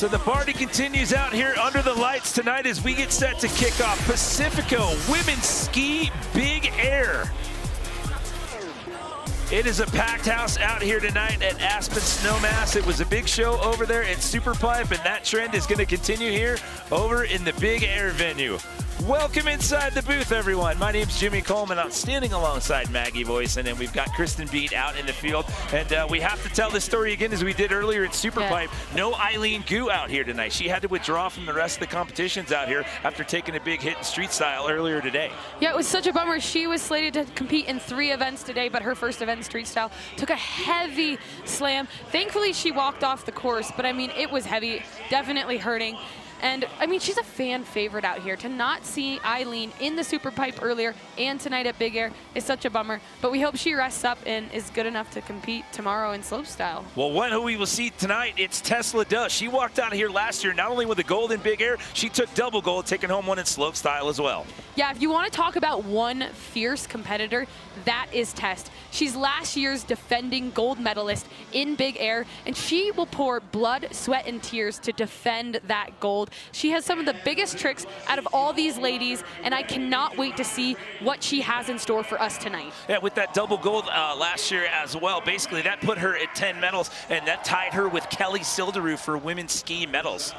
So the party continues out here under the lights tonight as we get set to kick off Pacifico Women's Ski Big Air. It is a packed house out here tonight at Aspen Snowmass. It was a big show over there at Superpipe, and that trend is going to continue here over in the Big Air venue. Welcome inside the booth, everyone. My name's Jimmy Coleman. I'm standing alongside Maggie Voisin, and we've got Kristen Beat out in the field. And we have to tell this story again as we did earlier at Superpipe. Yeah. No Eileen Gu out here tonight. She had to withdraw from the rest of the competitions out here after taking a big hit in street style earlier today. Yeah, it was such a bummer. She was slated to compete in 3 events today, but her first event in street style took a heavy slam. Thankfully, she walked off the course, but I mean, it was heavy, definitely hurting. And I mean, she's a fan favorite out here. To not see Eileen in the Superpipe earlier and tonight at Big Air is such a bummer. But we hope she rests up and is good enough to compete tomorrow in slopestyle. Well, one who we will see tonight, it's Tesla Duh. She walked out of here last year, not only with a gold in Big Air, she took double gold, taking home one in slopestyle as well. Yeah, if you want to talk about one fierce competitor, that is Tess. She's last year's defending gold medalist in Big Air, and she will pour blood, sweat, and tears to defend that gold. She has some of the biggest tricks out of all these ladies, and I cannot wait to see what she has in store for us tonight. Yeah, with that double gold last year as well, basically that put her at 10 medals, and that tied her with Kelly Silderud for women's ski medals.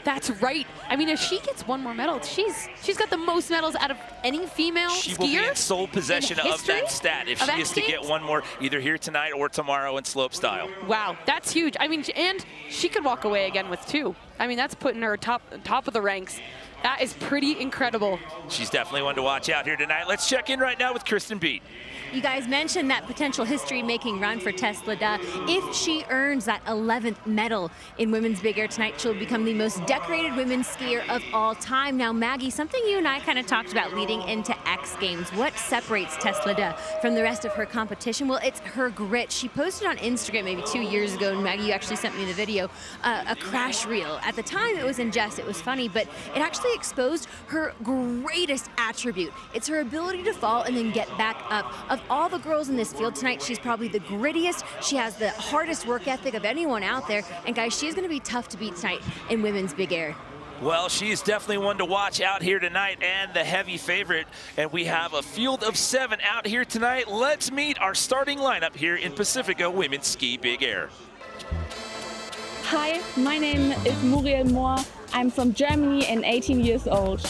That's right. I mean, if she gets one more medal, she's got the most medals out of any female skier. She will be in sole possession of that stat if she is to get one more either here tonight or tomorrow in slopestyle. Wow, that's huge. I mean, and she could walk away again with 2. I mean, that's putting her top of the ranks. That is pretty incredible. She's definitely one to watch out here tonight. Let's check in right now with Kristen Beat. You guys mentioned that potential history-making run for Tesla Duh. If she earns that 11th medal in women's Big Air tonight, she'll become the most decorated women's skier of all time. Now, Maggie, something you and I kind of talked about leading into X Games. What separates Tesla Duh from the rest of her competition? Well, it's her grit. She posted on Instagram maybe 2 years ago, and Maggie, you actually sent me the video, a crash reel. At the time, it was in jest, it was funny, but it actually exposed her greatest attribute. It's her ability to fall and then get back up. Of all the girls in this field tonight, she's probably the grittiest. She has the hardest work ethic of anyone out there. And guys, she's gonna be tough to beat tonight in women's Big Air. Well, she's definitely one to watch out here tonight and the heavy favorite. And we have a field of 7 out here tonight. Let's meet our starting lineup here in Pacifico Women's Ski Big Air. Hi, my name is Muriel Mohr. I'm from Germany and 18 years old.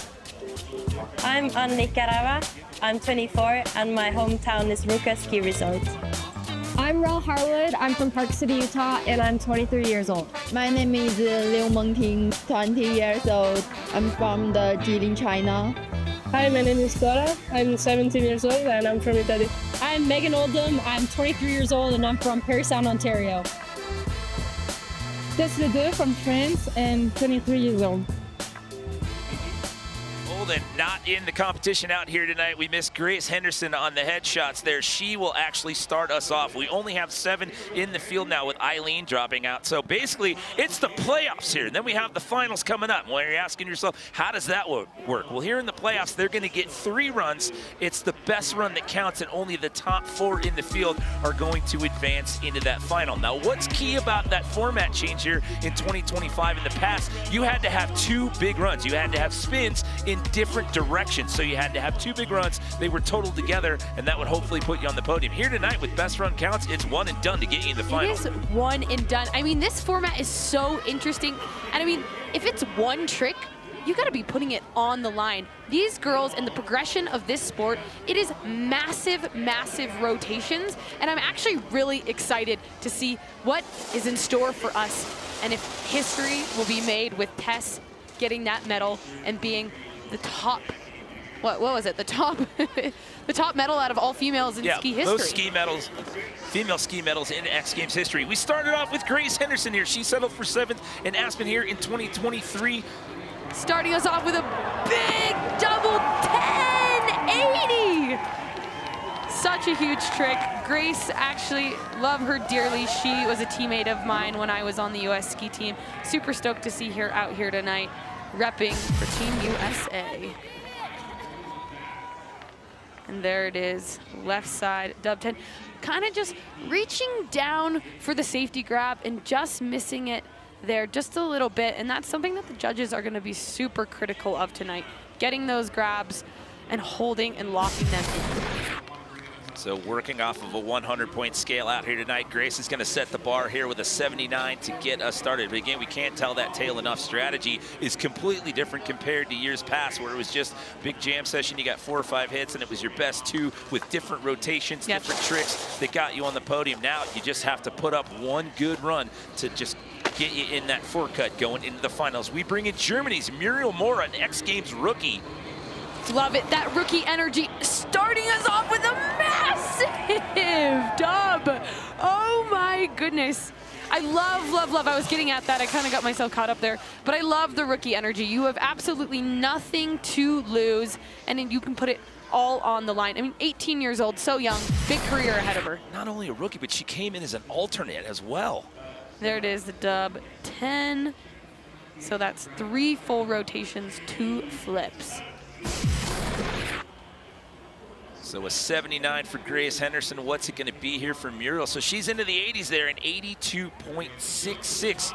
I'm on Nicaragua. I'm 24 and my hometown is Ruka Ski Resort. I'm Ral Harwood. I'm from Park City, Utah, and I'm 23 years old. My name is Liu Mengting, 20 years old. I'm from the Jilin, China. Hi, my name is Cora. I'm 17 years old and I'm from Italy. I'm Megan Oldham. I'm 23 years old and I'm from Parry Sound, Ontario. Tesla Duh from France and 23 years old. And not in the competition out here tonight. We miss Grace Henderson on the headshots there. She will actually start us off. We only have 7 in the field now with Eileen dropping out. So basically, it's the playoffs here. And then we have the finals coming up. Well, you're asking yourself, how does that work? Well, here in the playoffs, they're going to get 3 runs. It's the best run that counts, and only the top 4 in the field are going to advance into that final. Now, what's key about that format change here in 2025? In the past, you had to have 2 big runs. You had to have spins in different directions, so you had to have 2 big runs. They were totaled together, and that would hopefully put you on the podium. Here tonight with best run counts, it's one and done to get you in the final. It is one and done. I mean, this format is so interesting, and I mean, if it's one trick, you gotta be putting it on the line. These girls and the progression of this sport, it is massive, massive rotations, and I'm actually really excited to see what is in store for us, and if history will be made with Tess getting that medal and being the top, what was it? The top, the top medal out of all females in ski history. Those ski medals, female ski medals in X Games history. We started off with Grace Henderson here. She settled for 7th in Aspen here in 2023. Starting us off with a big double 1080. Such a huge trick. Grace, actually love her dearly. She was a teammate of mine when I was on the US ski team. Super stoked to see her out here tonight, repping for Team USA. And there it is, left side, dub 10. Kind of just reaching down for the safety grab and just missing it there just a little bit, and that's something that the judges are going to be super critical of tonight, getting those grabs and holding and locking them in. So working off of a 100-point scale out here tonight, Grace is going to set the bar here with a 79 to get us started. But again, we can't tell that tail enough. Strategy is completely different compared to years past, where it was just big jam session. You got 4 or 5 hits, and it was your best 2 with different rotations, different tricks that got you on the podium. Now you just have to put up one good run to just get you in that forecut going into the finals. We bring in Germany's Muriel Moore, an X Games rookie. Love it, that rookie energy, starting us off with a massive dub. Oh my goodness. I love, I was getting at that. I kind of got myself caught up there, but I love the rookie energy. You have absolutely nothing to lose, and then you can put it all on the line. I mean, 18 years old, so young, big career ahead of her. Not only a rookie, but she came in as an alternate as well. There it is, the dub, 10. So that's 3 full rotations, 2 flips. So a 79 for Grace Henderson. What's it going to be here for Muriel? So she's into the 80s there, an 82.66.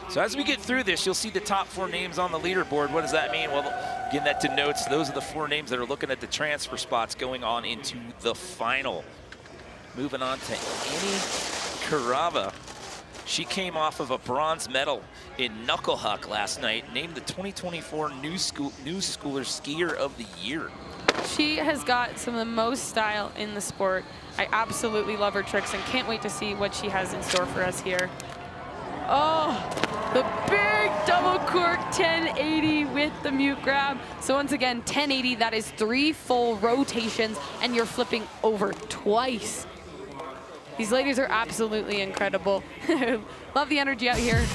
So as we get through this, you'll see the top 4 names on the leaderboard. What does that mean? Well, again, that denotes those are the 4 names that are looking at the transfer spots going on into the final. Moving on to Annie Karava. She came off of a bronze medal in knuckle huck last night, named the 2024 New Schooler Skier of the Year. She has got some of the most style in the sport. I absolutely love her tricks and can't wait to see what she has in store for us here. Oh, the big double cork 1080 with the mute grab. So once again, 1080, that is 3 full rotations, and you're flipping over twice. These ladies are absolutely incredible. Love the energy out here.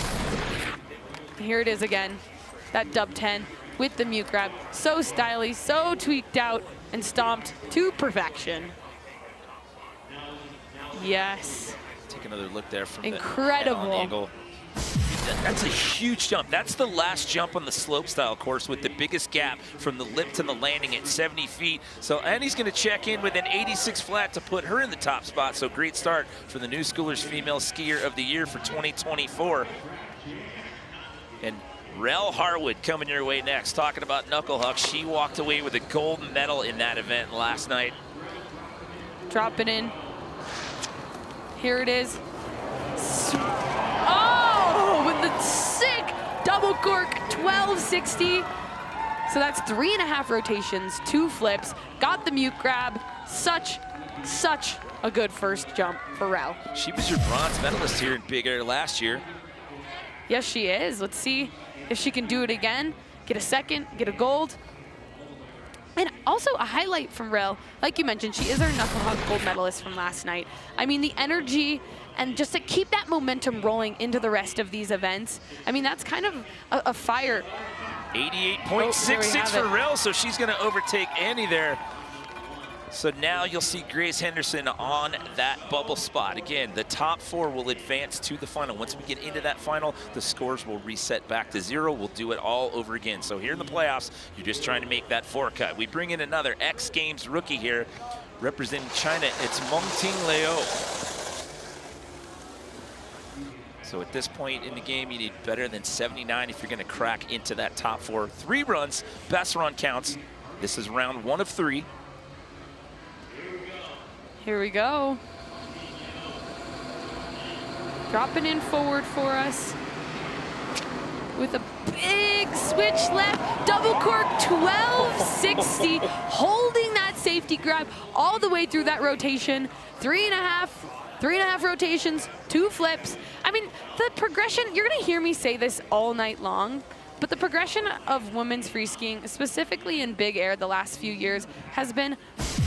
Here it is again, that dub 10 with the mute grab. So stylish, so tweaked out, and stomped to perfection. Yes. Take another look there from incredible the angle. That's a huge jump. That's the last jump on the slope style course with the biggest gap from the lip to the landing at 70 feet. So Annie's going to check in with an 86 flat to put her in the top spot. So great start for the New Schoolers Female Skier of the Year for 2024. And Rel Harwood coming your way next. Talking about knuckle huck, she walked away with a gold medal in that event last night. Drop it in. Here it is. Oh, with the sick double cork 1260. So that's 3.5 rotations, 2 flips. Got the mute grab. Such a good first jump for Rel. She was your bronze medalist here in Big Air last year. Yes, she is. Let's see if she can do it again. Get a second, get a gold. And also a highlight from Rel, like you mentioned, she is our knuckle huck gold medalist from last night. I mean, the energy and just to keep that momentum rolling into the rest of these events, I mean, that's kind of a fire. 88.66 for Rel, so she's going to overtake Annie there. So now you'll see Grace Henderson on that bubble spot. Again, the top 4 will advance to the final. Once we get into that final, the scores will reset back to 0. We'll do it all over again. So here in the playoffs, you're just trying to make that forecut. We bring in another X Games rookie here, representing China. It's Mengting Liu. So at this point in the game, you need better than 79 if you're going to crack into that top 4. 3 runs, best run counts. This is round 1 of 3. Here we go. Dropping in forward for us with a big switch left, double cork 1260, holding that safety grab all the way through that rotation. 3.5 rotations, 2 flips. I mean, the progression, you're gonna hear me say this all night long, but the progression of women's free skiing, specifically in Big Air the last few years, has been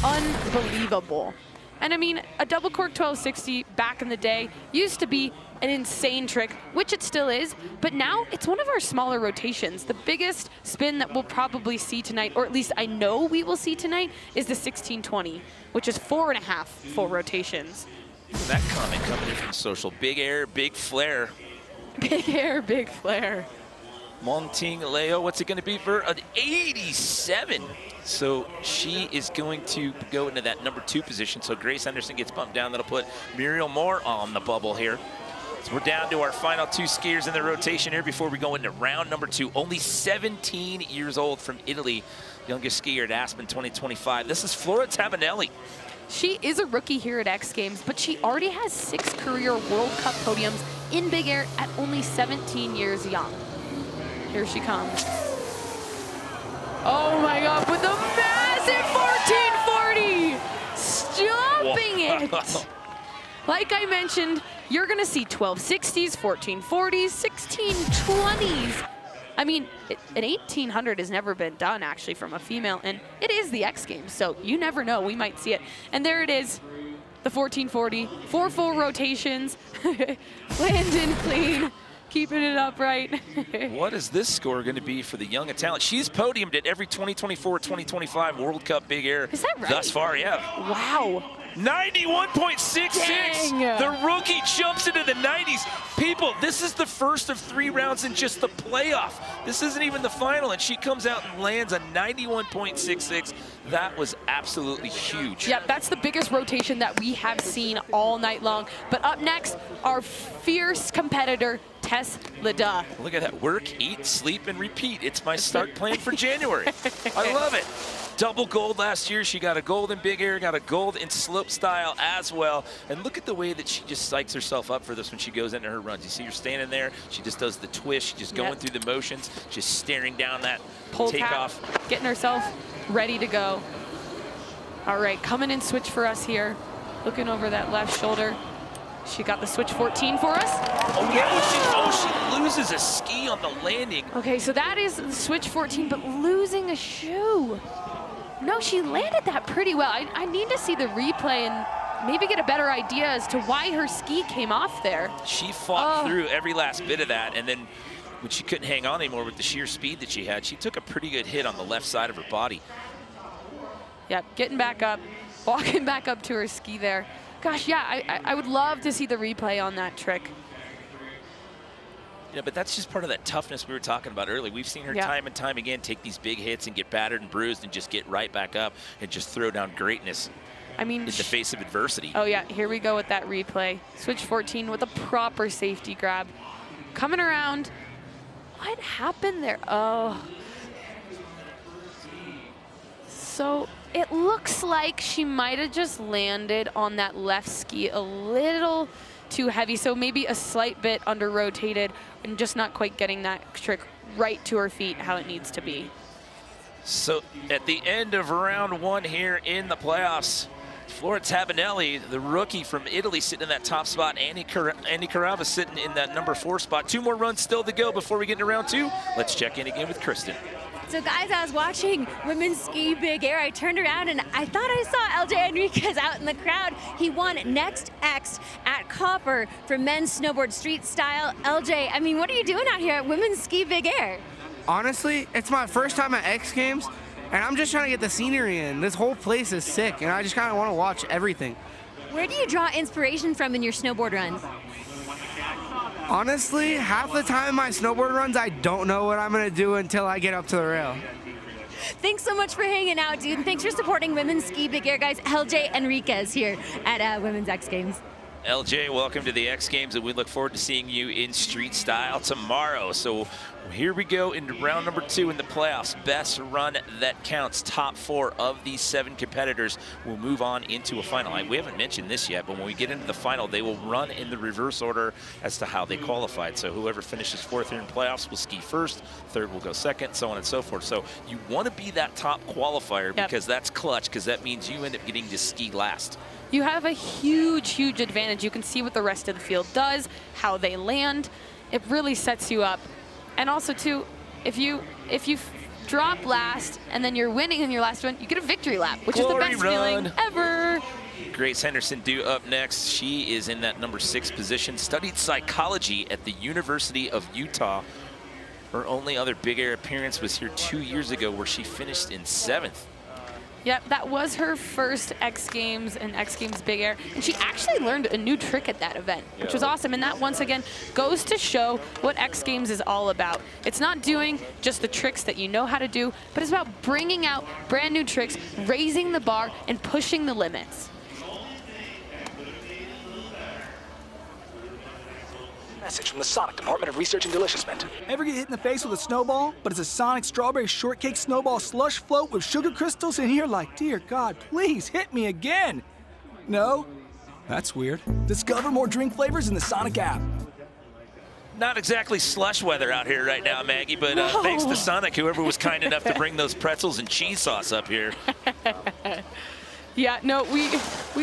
unbelievable. And I mean, a double cork 1260 back in the day used to be an insane trick, which it still is, but now it's one of our smaller rotations. The biggest spin that we'll probably see tonight, or at least I know we will see tonight, is the 1620, which is 4.5 full rotations. That comment coming in from social. Big Air, big flare. Big Air, big flare. Mengting Liu, what's it going to be for an 87? So she is going to go into that number 2 position. So Grace Henderson gets bumped down. That'll put Muriel Moore on the bubble here. So we're down to our final 2 skiers in the rotation here before we go into round number 2. Only 17 years old from Italy, youngest skier at Aspen 2025. This is Flora Tabanelli. She is a rookie here at X Games, but she already has 6 career World Cup podiums in big air at only 17 years young. Here she comes. Oh my God, with a massive 1440! Stopping it! Like I mentioned, you're gonna see 1260s, 1440s, 1620s. I mean, an 1800 has never been done actually from a female, and it is the X Games, so you never know, we might see it. And there it is, the 1440, 4 full rotations, landing clean, keeping it upright. What is this score going to be for the young Italian? She's podiumed at every 2024-2025 World Cup Big Air. Is that right? Thus far, yeah. Wow. 91.66. The rookie jumps into the 90s. People, this is the first of 3 rounds in just the playoff. This isn't even the final, and she comes out and lands a 91.66. That was absolutely huge. Yep, that's the biggest rotation that we have seen all night long. But up next, our fierce competitor, Tess Leda. Look at that. Work, eat, sleep, and repeat. It's my start plan for January. I love it. Double gold last year. She got a gold in big air, got a gold in slope style as well. And look at the way that she just psychs herself up for this when she goes into her runs. You see her standing there. She just does the twist. She's just going through the motions, just staring down that pull takeoff. Getting herself ready to go. All right, coming in switch for us here. Looking over that left shoulder. She got the switch 14 for us. Oh, she loses a ski on the landing. Okay, so that is the switch 14, but losing a shoe. No, she landed that pretty well. I need to see the replay and maybe get a better idea as to why her ski came off there. She fought through every last bit of that, and then when she couldn't hang on anymore with the sheer speed that she had, she took a pretty good hit on the left side of her body. Yep, getting back up, walking back up to her ski there. Gosh, yeah, I would love to see the replay on that trick. Yeah, but that's just part of that toughness we were talking about earlier. We've seen her time and time again take these big hits and get battered and bruised and just get right back up and just throw down greatness. I mean, in the face of adversity. Oh yeah, here we go with that replay. Switch 14 with a proper safety grab. Coming around. What happened there? Oh. So it looks like she might have just landed on that left ski a little too heavy. So maybe a slight bit under rotated and just not quite getting that trick right to her feet how it needs to be. So at the end of round 1 here in the playoffs, Flora Tabanelli, the rookie from Italy, sitting in that top spot. Andy Carava sitting in that number 4 spot. 2 more runs still to go before we get into round 2. Let's check in again with Kristen. So guys, I was watching women's ski big air. I turned around and I thought I saw LJ Enriquez out in the crowd. He won Next X at Copper for men's snowboard street style. LJ, I mean, what are you doing out here at women's ski big air? Honestly, it's my first time at X Games, and I'm just trying to get the scenery in. This whole place is sick, and I just kind of want to watch everything. Where do you draw inspiration from in your snowboard runs? Honestly, half the time in my snowboard runs, I don't know what I'm going to do until I get up to the rail. Thanks so much for hanging out, dude. And thanks for supporting women's ski big air, guys. LJ Enriquez here at Women's X Games. LJ, welcome to the X Games, and we look forward to seeing you in street style tomorrow. So here we go into round number 2 in the playoffs. Best run that counts. Top 4 of these 7 competitors will move on into a final. We haven't mentioned this yet, but when we get into the final, they will run in the reverse order as to how they qualified. So whoever finishes 4th here in playoffs will ski first, 3rd will go 2nd, so on and so forth. So you want to be that top qualifier because that's clutch, because that means you end up getting to ski last. You have a huge, huge advantage. You can see what the rest of the field does, how they land. It really sets you up. And also, too, if you drop last and then you're winning in your last one, you get a victory lap, which is the best feeling ever. Grace Henderson due up next. She is in that number 6 position. Studied psychology at the University of Utah. Her only other big air appearance was here 2 years ago, where she finished in 7th. Yep, that was her first X Games and X Games Big Air. And she actually learned a new trick at that event, which was awesome. And that, once again, goes to show what X Games is all about. It's not doing just the tricks that you know how to do, but it's about bringing out brand new tricks, raising the bar, and pushing the limits. message from the Sonic Department of Research and Deliciousment. Ever get hit in the face with a snowball, but it's a Sonic strawberry shortcake snowball slush float with sugar crystals, and you're like, dear God, please hit me again? No? That's weird. Discover more drink flavors in the Sonic app. Not exactly slush weather out here right now, Maggie, but thanks to Sonic, whoever was kind enough to bring those pretzels and cheese sauce up here. Yeah, no, we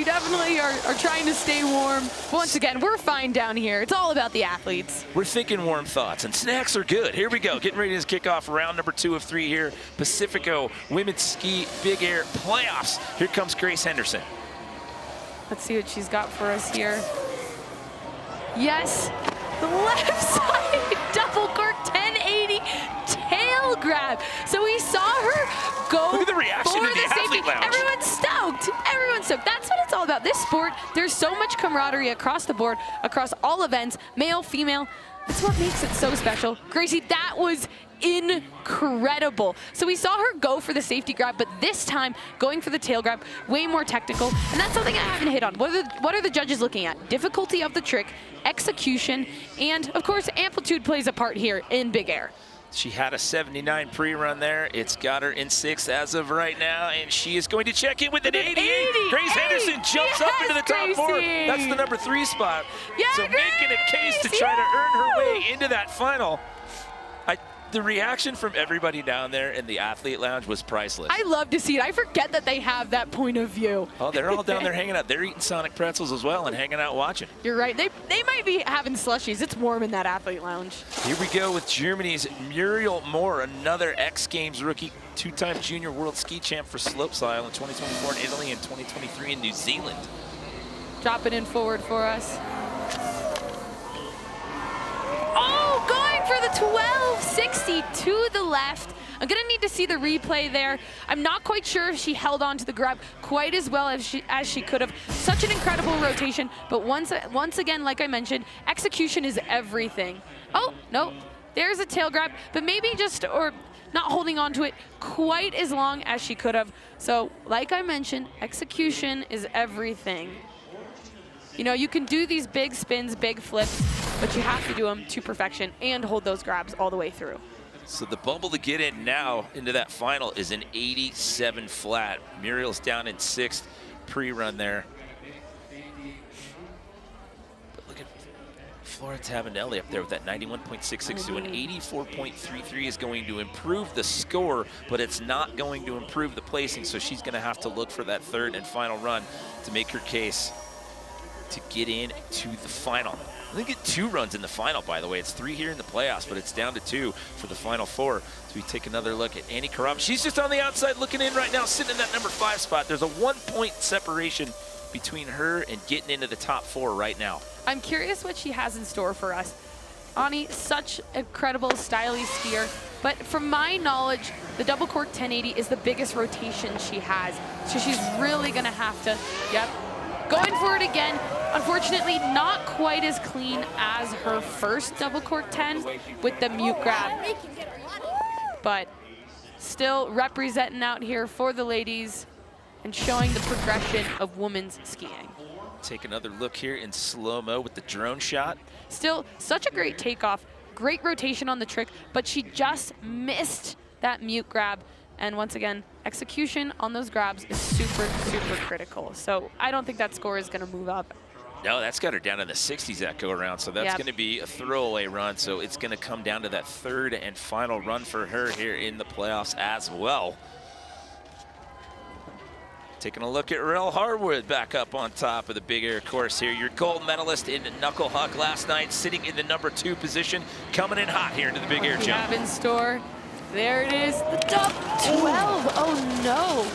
definitely are trying to stay warm. Once again, we're fine down here. It's all about the athletes. We're thinking warm thoughts, and snacks are good. Here we go, getting ready to kick off round number 2 of 3 here. Pacifico Women's Ski Big Air Playoffs. Here comes Grace Henderson. Let's see what she's got for us here. Yes, the left side double cork 1080 tail grab. So we saw her go Look at the reaction for in the safety. athlete lounge. Everyone's stoked. Everyone's stoked. That's what it's all about. This sport, there's so much camaraderie across the board, across all events, male, female. That's what makes it so special. Gracie, that was incredible. So we saw her go for the safety grab, but this time going for the tail grab, way more technical. And that's something I haven't hit on. What are the judges looking at? Difficulty of the trick, execution, and of course, amplitude plays a part here in Big Air. She had a 79 pre-run there. It's got her in 6th as of right now, and she is going to check in with an 88. Grace Henderson jumps up into the top 4. That's the number 3 spot. Yeah, so Grace, making a case to try to earn her way into that final. The reaction from everybody down there in the athlete lounge was priceless. I love to see it. I forget that they have that point of view. Oh, they're all down there hanging out. They're eating Sonic pretzels as well and hanging out watching. You're right. They might be having slushies. It's warm in that athlete lounge. Here we go with Germany's Muriel Moore, another X Games rookie, 2-time junior world ski champ for slopestyle in 2024 in Italy and 2023 in New Zealand. Dropping in forward for us. Oh, going for the 1260 to the left. I'm gonna need to see the replay there. I'm not quite sure if she held on to the grab quite as well as she could have. Such an incredible rotation, but once again, like I mentioned, execution is everything. Oh, no, there's a tail grab, but maybe or not holding on to it quite as long as she could have. So, like I mentioned, execution is everything. You know, you can do these big spins, big flips, but you have to do them to perfection and hold those grabs all the way through. So the bubble to get in now into that final is an 87 flat. Muriel's down in 6th pre-run there. But look at Flora Tabanelli up there with that 91.66. So an 84.33 is going to improve the score, but it's not going to improve the placing. So she's going to have to look for that 3rd and final run to make her case to get in to the final. I think get 2 runs in the final, by the way. It's 3 here in the playoffs, but it's down to 2 for the final 4. So we take another look at Annie Karama. She's just on the outside looking in right now, sitting in that number 5 spot. There's a 1-point separation between her and getting into the top 4 right now. I'm curious what she has in store for us. Ani, such incredible stylish skier, but from my knowledge, the double cork 1080 is the biggest rotation she has. So she's really gonna have to, going for it again. Unfortunately, not quite as clean as her first double cork 10 with the mute grab. But still representing out here for the ladies and showing the progression of women's skiing. Take another look here in slow-mo with the drone shot. Still, such a great takeoff, great rotation on the trick, but she just missed that mute grab. And once again, execution on those grabs is super, super critical. So I don't think that score is going to move up. No, that's got her down in the 60s that go around. So that's going to be a throwaway run. So it's going to come down to that 3rd and final run for her here in the playoffs as well. Taking a look at Rel Harwood back up on top of the Big Air course here. Your gold medalist in Knuckle Huck last night, sitting in the number 2 position, coming in hot here into the Big Air jump. Have in store. There it is, the top 12. Oh no.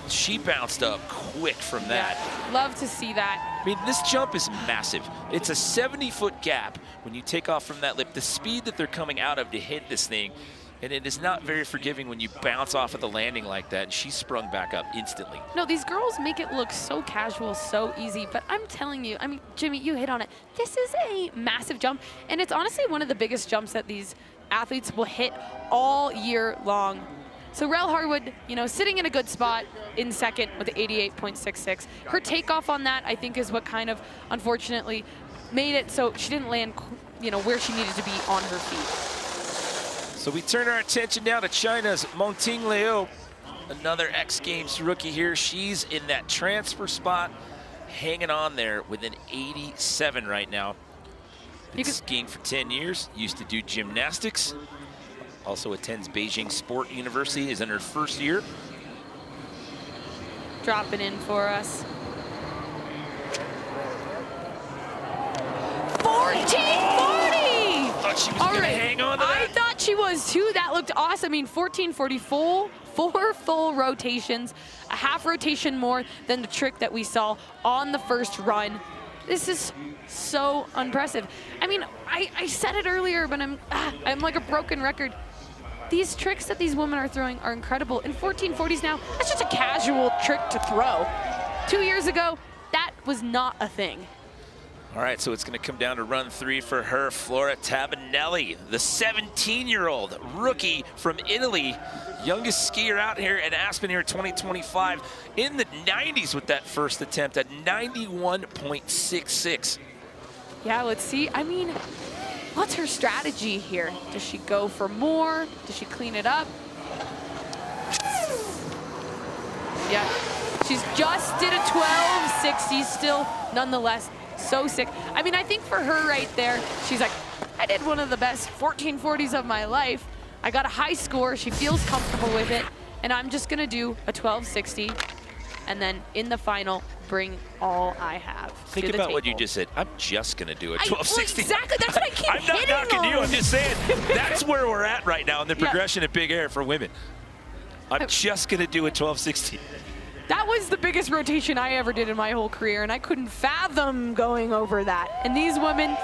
She bounced up quick from that. Yeah, love to see that. I mean, this jump is massive. It's a 70-foot gap when you take off from that lip. The speed that they're coming out of to hit this thing, and it is not very forgiving when you bounce off of the landing like that, and she sprung back up instantly. No, these girls make it look so casual, so easy, but I'm telling you, I mean, Jimmy, you hit on it. This is a massive jump, and it's honestly one of the biggest jumps that these athletes will hit all year long. So Rel Harwood, you know, sitting in a good spot in 2nd with the 88.66. Her takeoff on that, I think, is what kind of, unfortunately, made it so she didn't land, you know, where she needed to be on her feet. So we turn our attention now to China's Mengting Liu, another X Games rookie here. She's in that transfer spot, hanging on there with an 87 right now. Been skiing for 10 years, used to do gymnastics. Also attends Beijing Sport University, is in her first year. Dropping in for us. 1440! Thought she was gonna hang on to that. I thought she was too. That looked awesome. I mean, 1440, four full rotations, a half rotation more than the trick that we saw on the first run. This is so impressive. I mean, I said it earlier, but I'm like a broken record. These tricks that these women are throwing are incredible. In 1440s now, that's just a casual trick to throw. 2 years ago, that was not a thing. All right, so it's going to come down to run 3 for her, Flora Tabinelli, the 17-year-old rookie from Italy, youngest skier out here at Aspen here 2025, in the 90s with that first attempt at 91.66. Yeah, let's see. I mean, what's her strategy here? Does she go for more? Does she clean it up? Yeah, she's just did a 1260 still, nonetheless. So sick. I mean, I think for her right there, she's like, I did one of the best 1440s of my life. I got a high score. She feels comfortable with it. And I'm just going to do a 1260. And then in the final, bring all I have. Think about what you just said. I'm just going to do a 1260. Well, exactly. That's what I keep I'm not knocking you. I'm just saying that's where we're at right now in the progression of big air for women. I'm just going to do a 1260. That was the biggest rotation I ever did in my whole career, and I couldn't fathom going over that. And these women,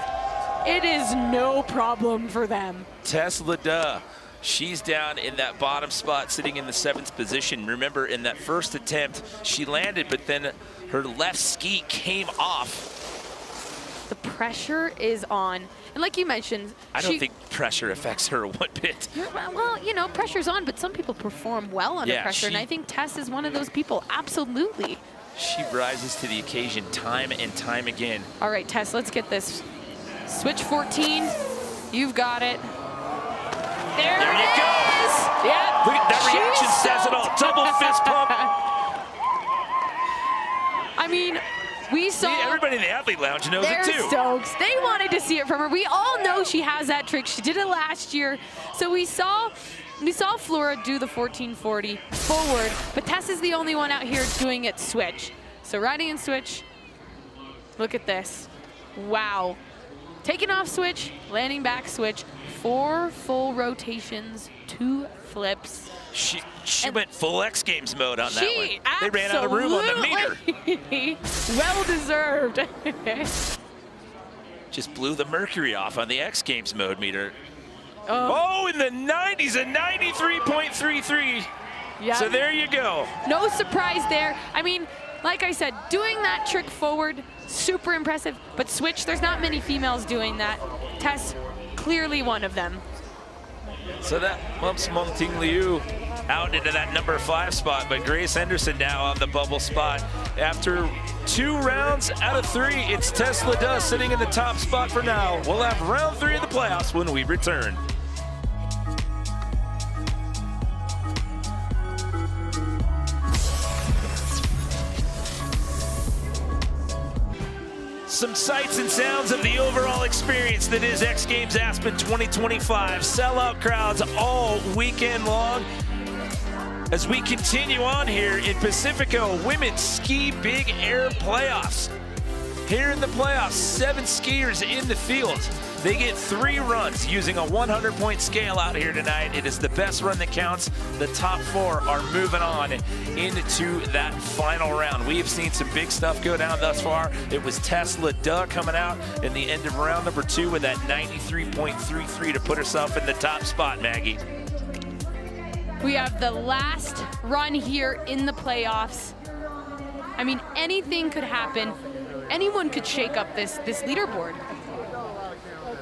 it is no problem for them. Tess Leduc, she's down in that bottom spot, sitting in the 7th position. Remember, in that first attempt, she landed, but then her left ski came off. The pressure is on. And like you mentioned, I don't think pressure affects her one bit. Well, you know, pressure's on, but some people perform well under pressure, and I think Tess is one of those people, absolutely. She rises to the occasion time and time again. All right, Tess, let's get this. Switch 14, you've got it. There you go. Yeah. Look at that reaction, says it all. Double fist pump. I mean, we saw everybody in the athlete lounge knows it too. They're stoked. They wanted to see it from her. We all know she has that trick. She did it last year. So we saw Flora do the 1440 forward, but Tess is the only one out here doing it switch. So riding and switch. Look at this. Wow. Taking off switch, landing back switch, 4 full rotations, 2 flips. She went full X Games mode on that one. They ran out of room on the meter. Well deserved. Just blew the mercury off on the X Games mode meter. Oh, in the 90s, a 93.33. Yeah. So there you go. No surprise there. I mean, like I said, doing that trick forward, super impressive. But switch, there's not many females doing that. Tess, clearly one of them. So that bumps Mengting Liu out into that number 5 spot, but Grace Henderson now on the bubble spot. After 2 rounds out of 3, it's Tess Leduc sitting in the top spot for now. We'll have round 3 of the playoffs when we return. Some sights and sounds of the overall experience that is X Games Aspen 2025. Sellout crowds all weekend long as we continue on here in Pacifico Women's Ski Big Air Playoffs. Here in the playoffs, 7 skiers in the field. They get 3 runs using a 100-point scale out here tonight. It is the best run that counts. The top 4 are moving on into that final round. We have seen some big stuff go down thus far. It was Tess Leduc coming out in the end of round number 2 with that 93.33 to put herself in the top spot, Maggie. We have the last run here in the playoffs. I mean, anything could happen. Anyone could shake up this leaderboard.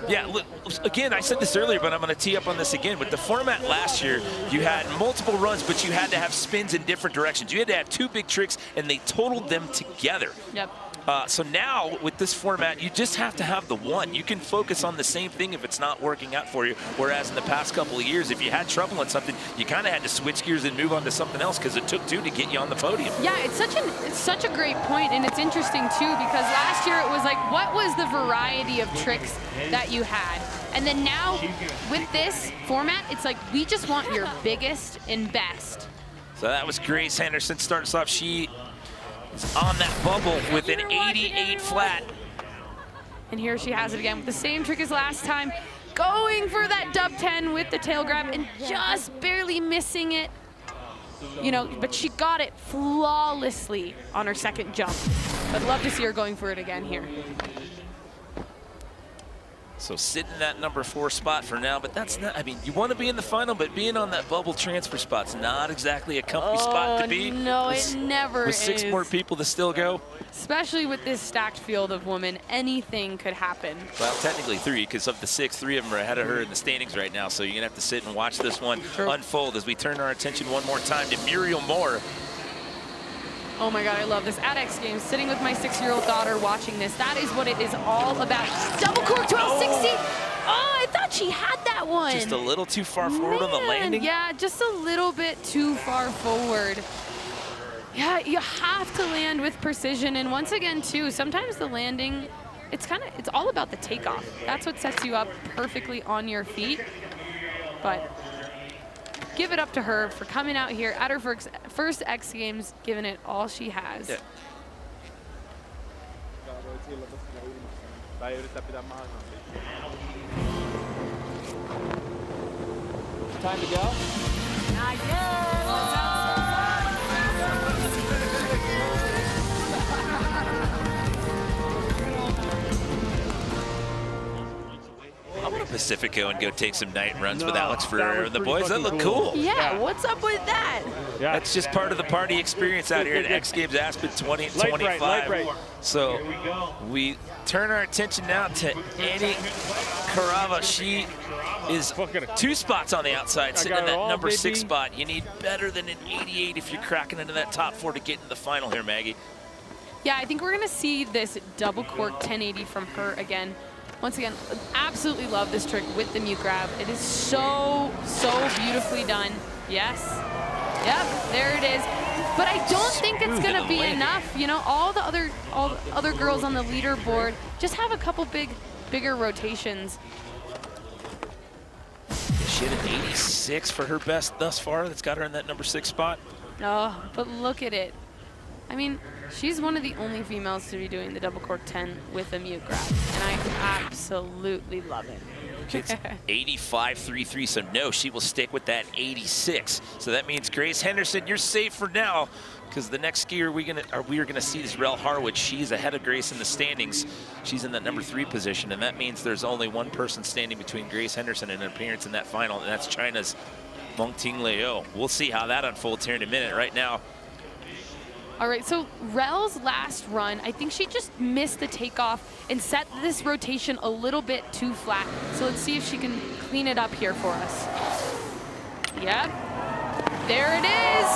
Yeah, look, again, I said this earlier, but I'm going to tee up on this again. With the format last year, you had multiple runs, but you had to have spins in different directions. You had to have 2 big tricks, and they totaled them together. Yep. So now, with this format, you just have to have the one. You can focus on the same thing if it's not working out for you, whereas in the past couple of years, if you had trouble on something, you kind of had to switch gears and move on to something else because it took two to get you on the podium. Yeah, it's such a great point, and it's interesting, too, because last year it was like, what was the variety of tricks that you had? And then now, with this format, it's like, we just want your biggest and best. So that was Grace Henderson starting us off. She is on that bubble with an 88 flat. And here she has it again with the same trick as last time, going for that dub 10 with the tail grab and just barely missing it. You know, but she got it flawlessly on her second jump. I'd love to see her going for it again here. So sitting in that number 4 spot for now, but that's not, I mean, you want to be in the final, but being on that bubble transfer spot's not exactly a comfy spot to be. No, it never with is. 6 more people to still go. Especially with this stacked field of women, anything could happen. Well, technically 3, because of the 6, 3 of them are ahead of her in the standings right now, so you're going to have to sit and watch this one unfold as we turn our attention one more time to Muriel Moore. Oh my God, I love this. At X Games, sitting with my 6-year-old daughter watching this. That is what it is all about. Double cork 1260. Oh, I thought she had that one. Just a little too far forward on the landing? Yeah, just a little bit too far forward. Yeah, you have to land with precision. And once again, too, sometimes the landing, it's all about the takeoff. That's what sets you up perfectly on your feet. But give it up to her for coming out here at her first X Games, giving it all she has. Yeah. Time to go? Not yet. I want to Pacifico and go take some night runs with Alex Ferrer and the boys. That look cool. Yeah, what's up with that? Yeah. That's just part of the party experience out here at X Games Aspen 2025. Light bright. So we turn our attention now to Annie Carava. She is 2 spots on the outside, sitting in that number 6 spot. You need better than an 88 if you're cracking into that top 4 to get into the final here, Maggie. Yeah, I think we're going to see this double cork 1080 from her again. Once again, absolutely love this trick with the mute grab. It is so beautifully done. Yes. Yep, there it is. But I don't think it's going to be enough. You know, all the other girls on the leaderboard just have a couple bigger rotations. She had an 86 for her best thus far. That's got her in that number 6 spot. Oh, but look at it. I mean, she's one of the only females to be doing the double cork 10 with a mute grab, and I absolutely love it. It's 85.33, so no, she will stick with that 86. So that means Grace Henderson, you're safe for now, because the next skier we are gonna see is Rel Harwood. She's ahead of Grace in the standings. She's in that number 3 position, and that means there's only one person standing between Grace Henderson and an appearance in that final, and that's China's Mengting Liu. We'll see how that unfolds here in a minute. Right now, all right, so Rel's last run, I think she just missed the takeoff and set this rotation a little bit too flat. So let's see if she can clean it up here for us. Yep, there it is.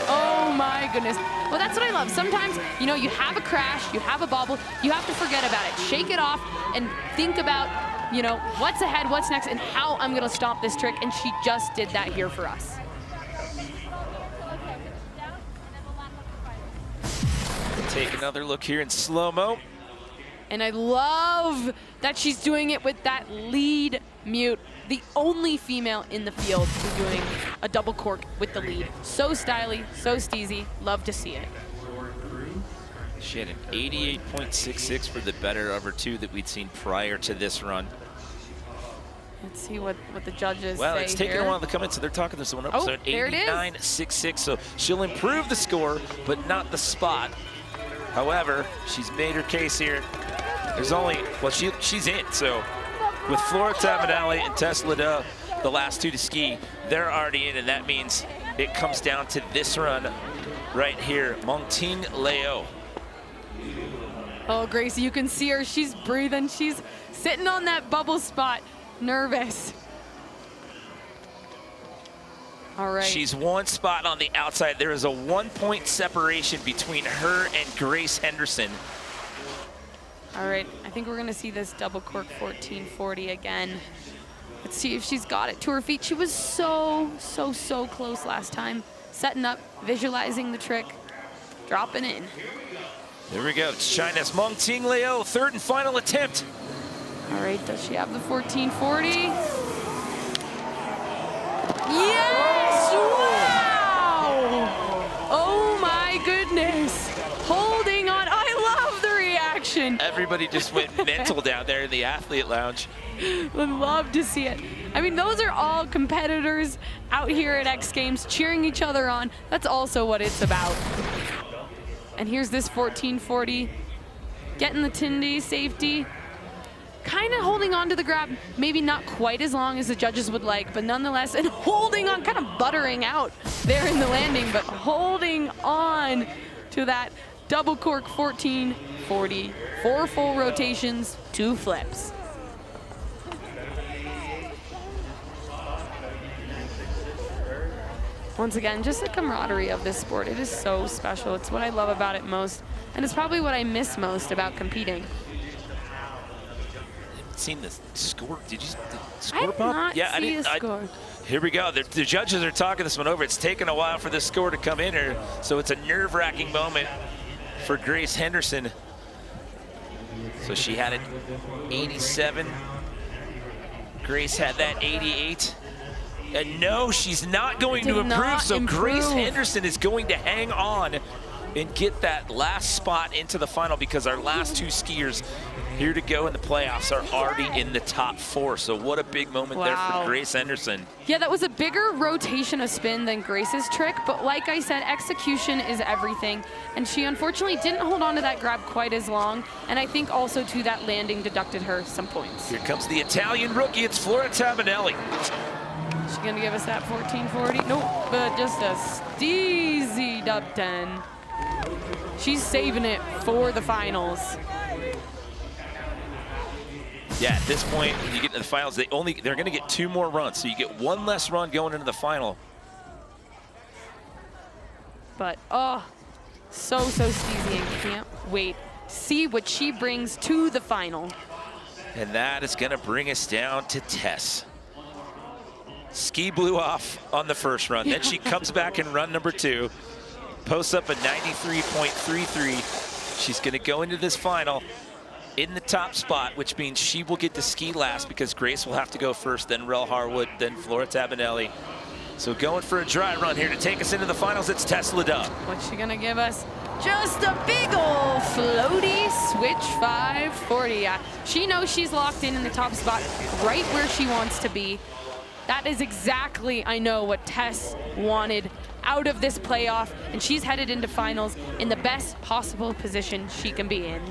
Oh my goodness. Well, that's what I love. Sometimes, you know, you have a crash, you have a bobble, you have to forget about it. Shake it off and think about, you know, what's ahead, what's next, and how I'm gonna stop this trick, and she just did that here for us. take another look here in slow-mo. And I love that she's doing it with that lead mute. The only female in the field who's doing a double cork with the lead. So stylish, so steezy. Love to see it. She had an 88.66 for the better of her 2 that we'd seen prior to this run. Let's see what the judges well, say it's taken here. a while to come in, so they're talking this one up. Oh, so an there it is. 89.66, so she'll improve the score, but not the spot. However, she's made her case here. There's only, well, she's in, so with Flora Tamanali and Tess Leda, the last 2 to ski, they're already in, and that means it comes down to this run right here, Mengting Liu. Oh, Gracie, you can see her. She's breathing. She's sitting on that bubble spot, nervous. All right. She's one spot on the outside. There is a 1-point separation between her and Grace Henderson. All right, I think we're gonna see this double cork 1440 again. Let's see if she's got it to her feet. She was so close last time. Setting up, visualizing the trick, dropping in. There we go, it's China's Mengting Liu, third and final attempt. All right, does she have the 1440? Yes, wow! Oh my goodness, holding on, I love the reaction. Everybody just went mental down there in the athlete lounge. Would love to see it. I mean, those are all competitors out here at X Games cheering each other on. That's also what it's about. And here's this 1440, getting the Tindy safety, kind of holding on to the grab, maybe not quite as long as the judges would like, but nonetheless, and holding on, kind of buttering out there in the landing, but holding on to that double cork 1440, 4 full rotations, 2 flips. Once again, just the camaraderie of this sport. It is so special. It's what I love about it most, and it's probably what I miss most about competing. Seen the score? Did you see the score I did pop? not see a score. Here we go. The judges are talking this one over. It's taken a while for this score to come in here, so it's a nerve-wracking moment for Grace Henderson. So she had it 87. Grace had that 88. And no, she's not going to improve, so Grace Henderson is going to hang on and get that last spot into the final, because our last 2 skiers here to go in the playoffs are already in the top 4. So what a big moment there for Grace Henderson. Yeah, that was a bigger rotation of spin than Grace's trick, but like I said, execution is everything. And she unfortunately didn't hold on to that grab quite as long, and I think also too that landing deducted her some points. Here comes the Italian rookie, it's Flora Tabanelli. She's gonna give us that 1440. Nope, but just a steezy dub 10. She's saving it for the finals. Yeah, at this point, when you get into the finals, they're gonna get 2 more runs, so you get 1 less run going into the final. But oh, so steezy, and can't wait to see what she brings to the final. And that is gonna bring us down to Tess. Ski blew off on the first run. Then she comes back in run number 2, posts up a 93.33. She's gonna go into this final in the top spot, which means she will get to ski last, because Grace will have to go first, then Rel Harwood, then Flora Tabanelli. So going for a dry run here to take us into the finals, it's Tess Leda. What's she gonna give us? Just a big ol' floaty switch 540. Yeah, she knows she's locked in the top spot, right where she wants to be. That is exactly, I know, what Tess wanted out of this playoff, and she's headed into finals in the best possible position she can be in.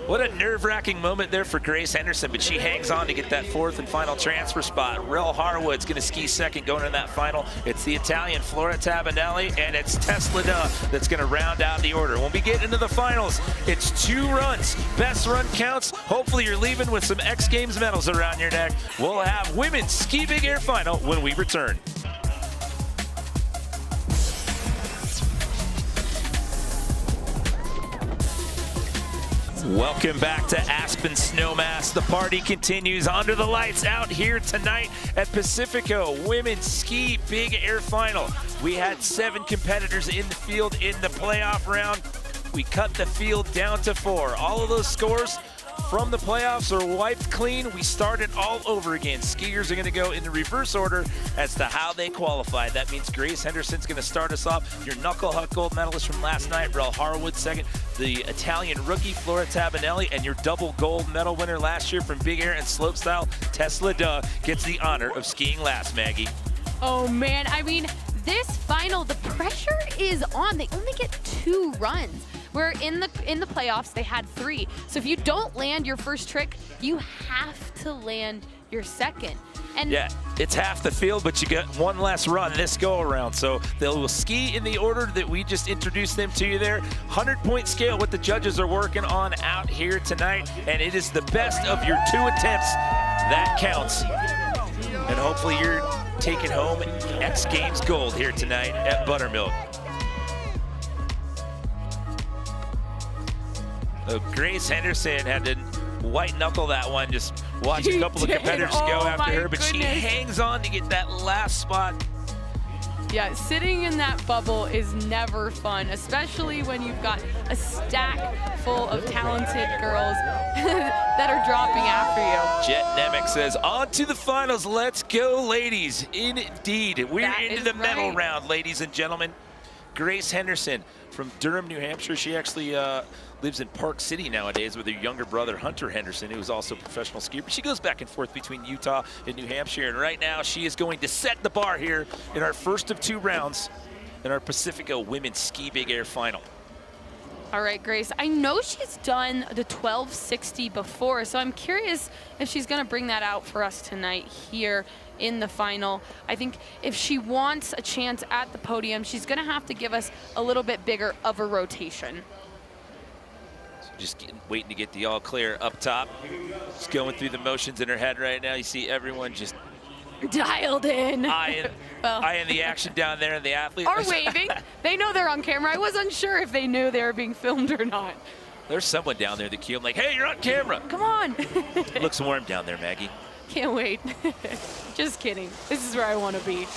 What a nerve-wracking moment there for Grace Henderson, but she hangs on to get that 4th and final transfer spot. Rel Harwood's gonna ski second going in that final. It's the Italian Flora Tabanelli, and it's Tess Leda that's gonna round out the order. When we get into the finals, it's 2 runs. Best run counts. Hopefully you're leaving with some X Games medals around your neck. We'll have women's ski big air final when we return. Welcome back to Aspen Snowmass. The party continues under the lights out here tonight at Pacifico Women's Ski Big Air Final. We had 7 competitors in the field in the playoff round. We cut the field down to 4. All of those scores from the playoffs are wiped clean. We started all over again. Skiers are going to go in the reverse order as to how they qualified. That means Grace Henderson's going to start us off. Your knuckle huck gold medalist from last night, Rel Harwood second. The Italian rookie, Flora Tabanelli, and your double gold medal winner last year from Big Air and Slopestyle, Tess Leda, gets the honor of skiing last, Maggie. Oh man, I mean, this final, the pressure is on. They only get 2 runs. Where in the playoffs, they had 3. So if you don't land your first trick, you have to land your second. And yeah, it's half the field, but you get 1 less run this go around. So they will ski in the order that we just introduced them to you there. 100-point scale, what the judges are working on out here tonight. And it is the best of your 2 attempts that counts. And hopefully you're taking home X Games gold here tonight at Buttermilk. So Grace Henderson had to white knuckle that one, just watch a couple of competitors go after her, but she hangs on to get that last spot. Yeah, sitting in that bubble is never fun, especially when you've got a stack full of talented girls that are dropping after you. Jet Nemec says, on to the finals. Let's go, ladies. Indeed. We're into the medal round, ladies and gentlemen. Grace Henderson from Durham, New Hampshire. She actually lives in Park City nowadays with her younger brother, Hunter Henderson, who is also a professional skier. But she goes back and forth between Utah and New Hampshire. And right now, she is going to set the bar here in our first of 2 rounds in our Pacifico Women's Ski Big Air Final. All right, Grace, I know she's done the 1260 before, so I'm curious if she's going to bring that out for us tonight here in the final. I think if she wants a chance at the podium, she's going to have to give us a little bit bigger of a rotation. Just waiting to get the all clear up top. Just going through the motions in her head right now. You see everyone just dialed in. Eyeing the action down there, and the athletes are waving. They know they're on camera. I was unsure if they knew they were being filmed or not. There's someone down there, the queue. I'm like, hey, you're on camera. Come on. It looks warm down there, Maggie. Can't wait. Just kidding. This is where I want to be.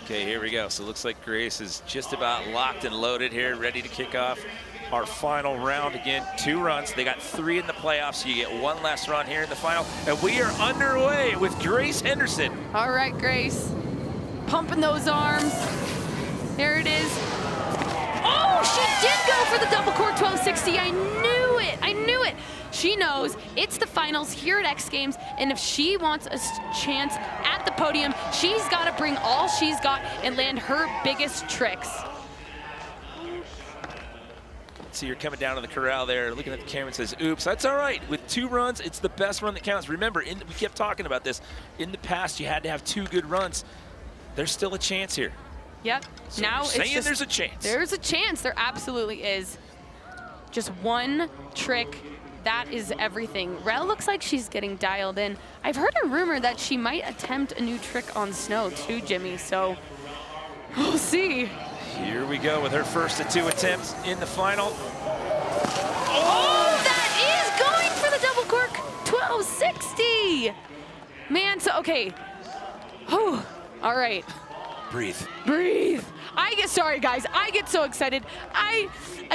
Okay, here we go. So it looks like Grace is just about locked and loaded here, ready to kick off our final round. Again, 2 runs. They got 3 in the playoffs, so you get 1 last run here in the final. And we are underway with Grace Henderson. All right, Grace. Pumping those arms. There it is. Oh, she did go for the double cork 1260. I knew it. I knew it. She knows it's the finals here at X Games, and if she wants a chance at the podium, she's got to bring all she's got and land her biggest tricks. See, you're coming down to the corral there, looking at the camera and says, oops, that's all right. With 2 runs, it's the best run that counts. Remember, we kept talking about this. In the past, you had to have 2 good runs. There's still a chance here. Yep. So now it's just, there's a chance. There's a chance. There absolutely is. Just 1 trick. That is everything. Rel looks like she's getting dialed in. I've heard a rumor that she might attempt a new trick on snow too, Jimmy, so we'll see. Here we go with her first of 2 attempts in the final. Oh, that is going for the double cork 1260. Man, so okay. Whew. All right. Breathe. Breathe. Sorry guys, I get so excited. I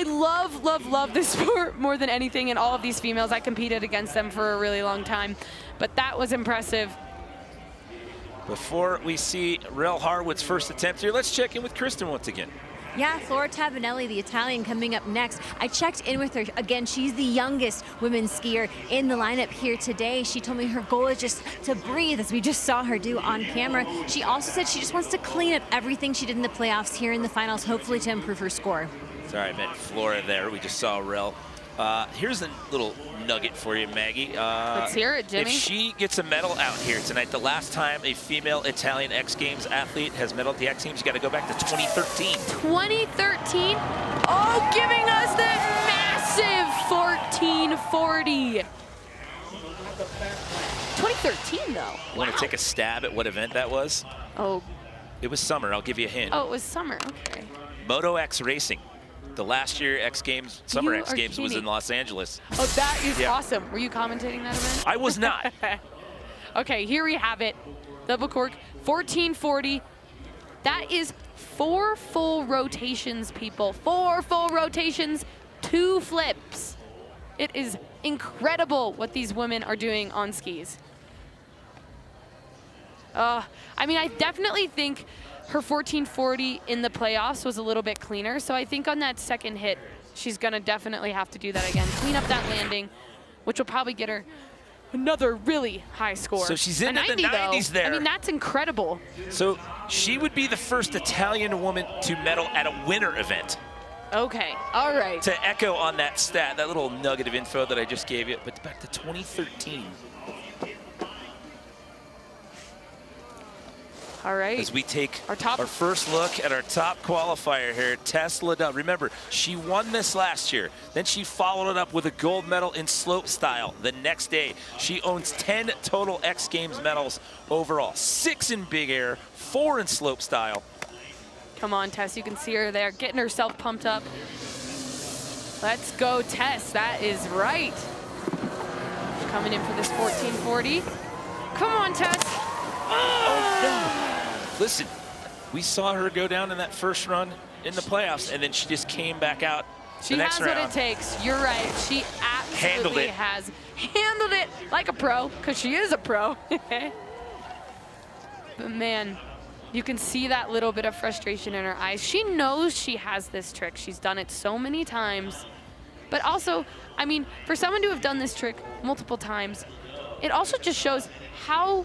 love this sport more than anything, and all of these females, I competed against them for a really long time, but that was impressive. Before we see Rel Harwood's first attempt here, let's check in with Kristen once again. Yeah, Flora Tavanelli, the Italian, coming up next. I checked in with her. Again, she's the youngest women's skier in the lineup here today. She told me her goal is just to breathe, as we just saw her do on camera. She also said she just wants to clean up everything she did in the playoffs here in the finals, hopefully to improve her score. Sorry, I meant Flora there. We just saw Rel. Here's a little nugget for you, Maggie. Let's hear it, Jimmy. If she gets a medal out here tonight, the last time a female Italian X Games athlete has medaled at the X Games, you got to go back to 2013. 2013? Oh, giving us that massive 1440. 2013, though. Want to take a stab at what event that was? Oh. It was summer. I'll give you a hint. Oh, it was summer. Okay. Moto X Racing. The last year X Games, Summer X Games was in Los Angeles. Oh, that is awesome. Were you commentating that event? I was not. Okay, here we have it. Double cork, 1440. That is 4 full rotations, people. 4 full rotations, 2 flips. It is incredible what these women are doing on skis. I mean, I definitely think her 1440 in the playoffs was a little bit cleaner, so I think on that second hit, she's gonna definitely have to do that again. Clean up that landing, which will probably get her another really high score. So she's into the 90s there. I mean, that's incredible. So she would be the first Italian woman to medal at a winter event. Okay, all right. To echo on that stat, that little nugget of info that I just gave you, but back to 2013. All right. As we take our first look at our top qualifier here, Tess LaDuff. Remember, she won this last year. Then she followed it up with a gold medal in slope style the next day. She owns 10 total X Games medals overall, 6 in big air, 4 in slope style. Come on, Tess, you can see her there, getting herself pumped up. Let's go, Tess, that is right. Coming in for this 1440. Come on, Tess. Oh, no. Listen, we saw her go down in that first run in the playoffs, and then she just came back out the next round. She has what it takes. You're right. She absolutely has handled it like a pro, because she is a pro. But man, you can see that little bit of frustration in her eyes. She knows she has this trick. She's done it so many times. But also, I mean, for someone to have done this trick multiple times, it also just shows how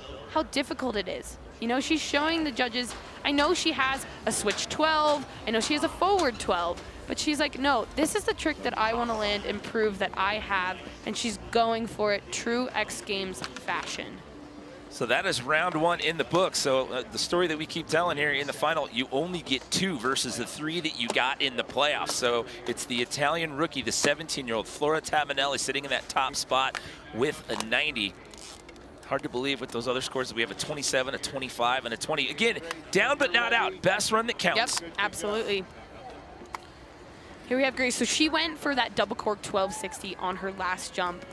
difficult it is. You know, she's showing the judges, I know she has a switch 12, I know she has a forward 12, but she's like, no, this is the trick that I want to land and prove that I have, and she's going for it, true X Games fashion. So that is round 1 in the book. So the story that we keep telling here in the final, you only get 2 versus the 3 that you got in the playoffs. So it's the Italian rookie, the 17-year-old Flora Tamanelli, sitting in that top spot with a 90. Hard to believe with those other scores that we have a 27, a 25, and a 20. Again, down but not out. Best run that counts. Yep, absolutely. Here we have Grace. So she went for that double cork 1260 on her last jump.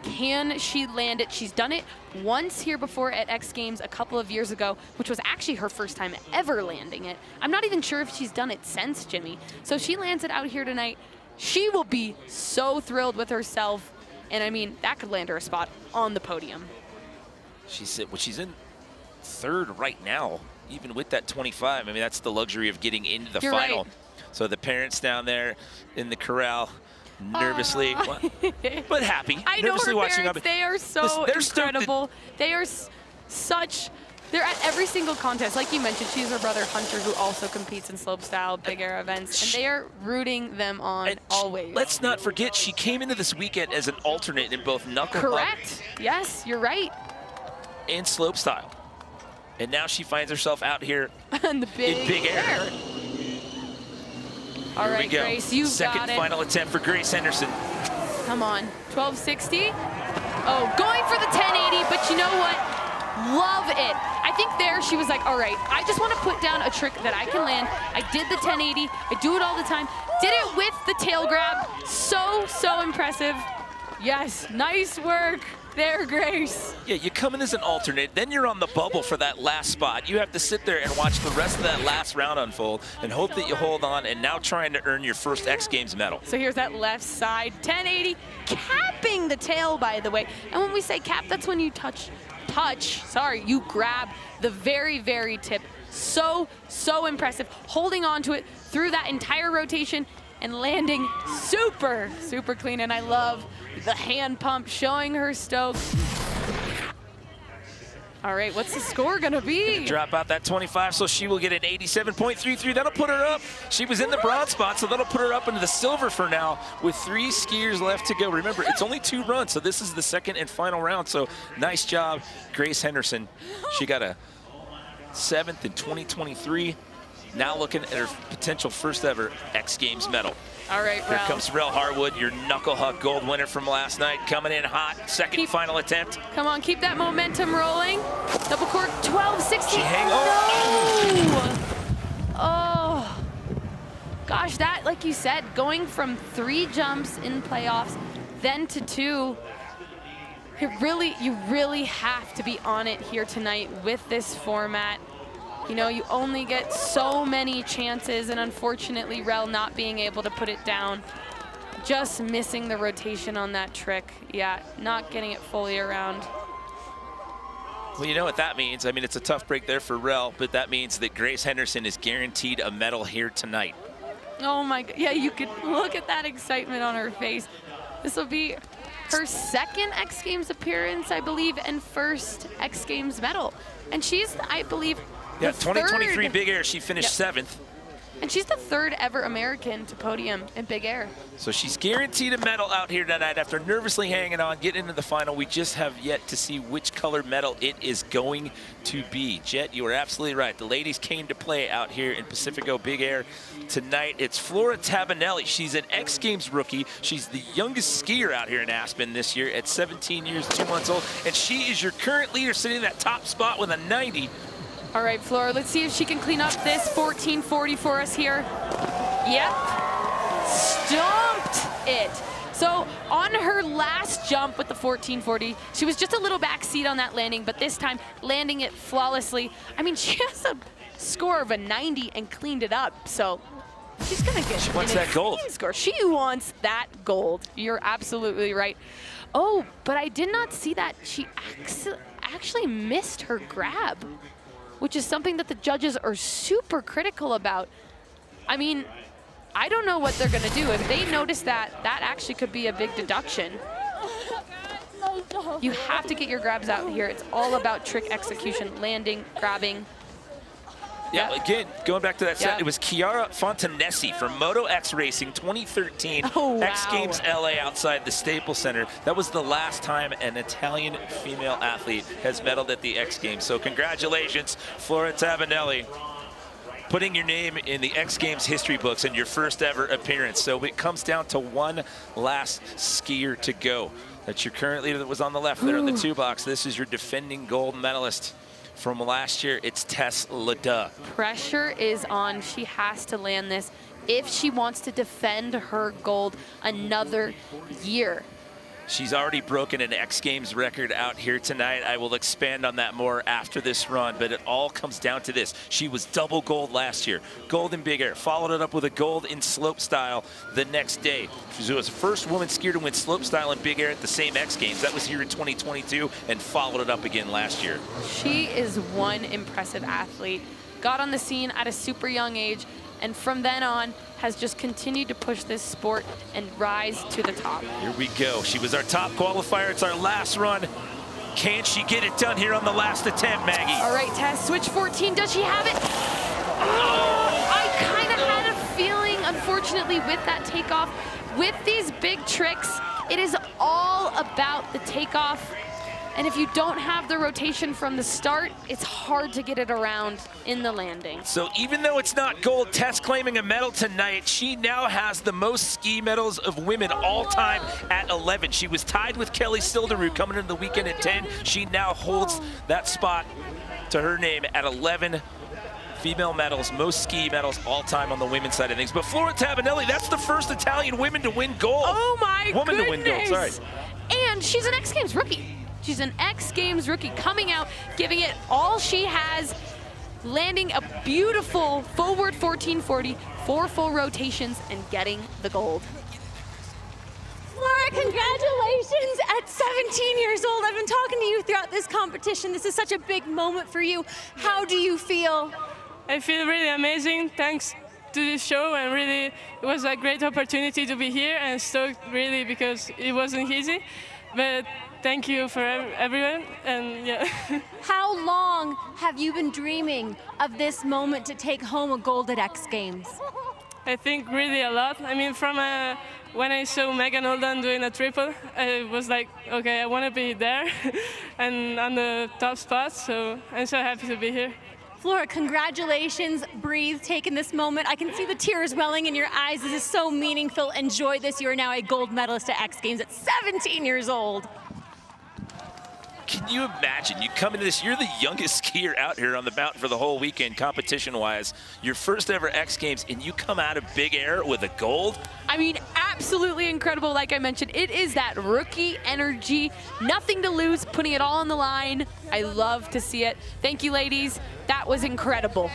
Can she land it? She's done it once here before at X Games a couple of years ago, which was actually her first time ever landing it. I'm not even sure if she's done it since, Jimmy. So she lands it out here tonight. She will be so thrilled with herself. And I mean, that could land her a spot on the podium. She's in 3rd right now, even with that 25. I mean, that's the luxury of getting into the final. Right. So the parents down there in the corral, nervously, but happy. I know her parents, they are so incredible. They are they're at every single contest. Like you mentioned, she's her brother Hunter, who also competes in slopestyle big air events, and they are rooting them on always. Let's not forget, she came into this weekend as an alternate in both knuckle Correct. Yes, you're right. And slopestyle. And now she finds herself out here in big air. All right, Grace, you've got it. Second final attempt for Grace Henderson. Come on, 1260. Oh, going for the 1080, but you know what? Love it. I think there she was like, all right, I just want to put down a trick that I can land. I did the 1080. I do it all the time. Did it with the tail grab. So impressive. Yes, nice work there, Grace. Yeah, you come in as an alternate, then you're on the bubble for that last spot. You have to sit there and watch the rest of that last round unfold and hope that you hold on, and now trying to earn your first X Games medal. So here's that left side, 1080, capping the tail, by the way. And when we say cap, that's when you you grab the very tip. So impressive, holding on to it through that entire rotation and landing super clean. And I love the hand pump showing her stoke. All right, what's the score gonna be? Drop out that 25, so she will get an 87.33. That'll put her up. She was in the bronze spot, so that'll put her up into the silver for now with 3 skiers left to go. Remember, it's only 2 runs, so this is the second and final round. So nice job, Grace Henderson. She got a 7th in 2023. Now looking at her potential first ever X Games medal. All right, Here comes Rel Harwood, your knuckle huck gold winner from last night, coming in hot. Second final attempt. Come on, keep that momentum rolling. Double cork 1260. No! Oh, gosh, that, like you said, going from 3 jumps in playoffs, then to 2. You really have to be on it here tonight with this format. You know, you only get so many chances, and unfortunately, Rel not being able to put it down. Just missing the rotation on that trick. Yeah, not getting it fully around. Well, you know what that means. I mean, it's a tough break there for Rel, but that means that Grace Henderson is guaranteed a medal here tonight. Oh my God, yeah, you could look at that excitement on her face. This will be her 2nd X Games appearance, I believe, and 1st X Games medal. And she's, I believe, yeah, 2023 big air, she finished 7th. And she's the 3rd ever American to podium in big air. So she's guaranteed a medal out here tonight after nervously hanging on, getting into the final. We just have yet to see which color medal it is going to be. Jet, you are absolutely right. The ladies came to play out here in Pacifico Big Air tonight. It's Flora Tabanelli. She's an X Games rookie. She's the youngest skier out here in Aspen this year at 17 years, 2 months old. And she is your current leader, sitting in that top spot with a 90. All right, Flora, let's see if she can clean up this 1440 for us here. Yep, stomped it. So on her last jump with the 1440, she was just a little backseat on that landing, but this time landing it flawlessly. I mean, she has a score of a 90 and cleaned it up, so she's gonna get She wants that gold. Score. She wants that gold. You're absolutely right. Oh, but I did not see that she actually missed her grab, which is something that the judges are super critical about. I mean, I don't know what they're gonna do. If they notice that, that actually could be a big deduction. You have to get your grabs out here. It's all about trick execution, landing, grabbing. Yeah, again, going back to that set, Yep. it was Chiara Fontanesi from Moto X Racing 2013, Oh, wow. X Games LA outside the Staples Center. That was the last time an Italian female athlete has medaled at the X Games. So congratulations, Flora Tabanelli, putting your name in the X Games history books and your first ever appearance. So it comes down to one last skier to go. That's your current leader that was on the left there in the 2 box. This is your defending gold medalist from last year. It's Tess Leda. Pressure is on. She has to land this if she wants to defend her gold another year. She's already broken an X Games record out here tonight. I will expand on that more after this run, but it all comes down to this. She was double gold last year, gold in big air, followed it up with a gold in slope style the next day. She was the first woman skier to win slope style in big air at the same X Games. That was here in 2022 and followed it up again last year. She is one impressive athlete. Got on the scene at a super young age, and from then on has just continued to push this sport and rise to the top. Here we go. She was our top qualifier. It's our last run. Can she get it done here on the last attempt, Maggie? All right, Tess, switch 14. Does she have it? Oh, I kind of had a feeling, unfortunately, with that takeoff. With these big tricks, it is all about the takeoff. And if you don't have the rotation from the start, it's hard to get it around in the landing. So even though it's not gold, Tess claiming a medal tonight, she now has the most ski medals of women all time at 11. She was tied with Kelly Silderud coming into the weekend at 10. She now holds that spot to her name at 11 female medals, most ski medals all time on the women's side of things. But Flora Tabanelli, that's the first Italian woman to win gold. Oh my woman goodness. to win gold, sorry. And she's an X Games rookie. She's an X Games rookie coming out, giving it all she has, landing a beautiful forward 1440, 4 full rotations, and getting the gold. Flora, congratulations at 17 years old. I've been talking to you throughout this competition. This is such a big moment for you. How do you feel? I feel really amazing. Thanks to this show, and really it was a great opportunity to be here, and stoked really because it wasn't easy. But thank you for everyone, and yeah. How long have you been dreaming of this moment to take home a gold at X Games? I think really a lot. I mean, from when I saw Megan Holden doing a triple, I was like, okay, I want to be there and on the top spot, so I'm so happy to be here. Flora, congratulations. Breathe, taking this moment. I can see the tears welling in your eyes. This is so meaningful. Enjoy this. You are now a gold medalist at X Games at 17 years old. Can you imagine? You come into this, you're the youngest skier out here on the mountain for the whole weekend, competition-wise. Your first ever X Games, and you come out of big air with a gold? I mean, absolutely incredible. Like I mentioned, it is that rookie energy, nothing to lose, putting it all on the line. I love to see it. Thank you, ladies. That was incredible.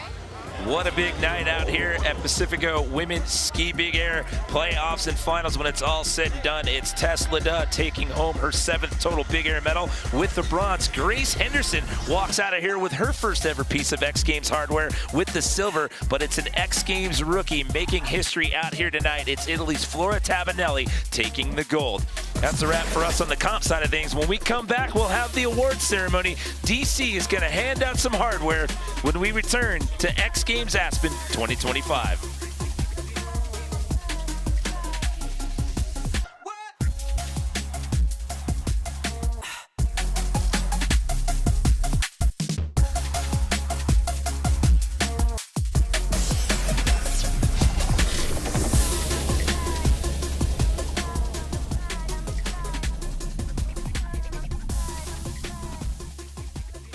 What a big night out here at Pacifico Women's Ski Big Air playoffs and finals. When it's all said and done, it's Tess Leda taking home her 7th total Big Air medal with the bronze. Grace Henderson walks out of here with her first ever piece of X Games hardware with the silver, but it's an X Games rookie making history out here tonight. It's Italy's Flora Tabanelli taking the gold. That's a wrap for us on the comp side of things. When we come back, we'll have the awards ceremony. DC is going to hand out some hardware when we return to X Games Aspen 2025.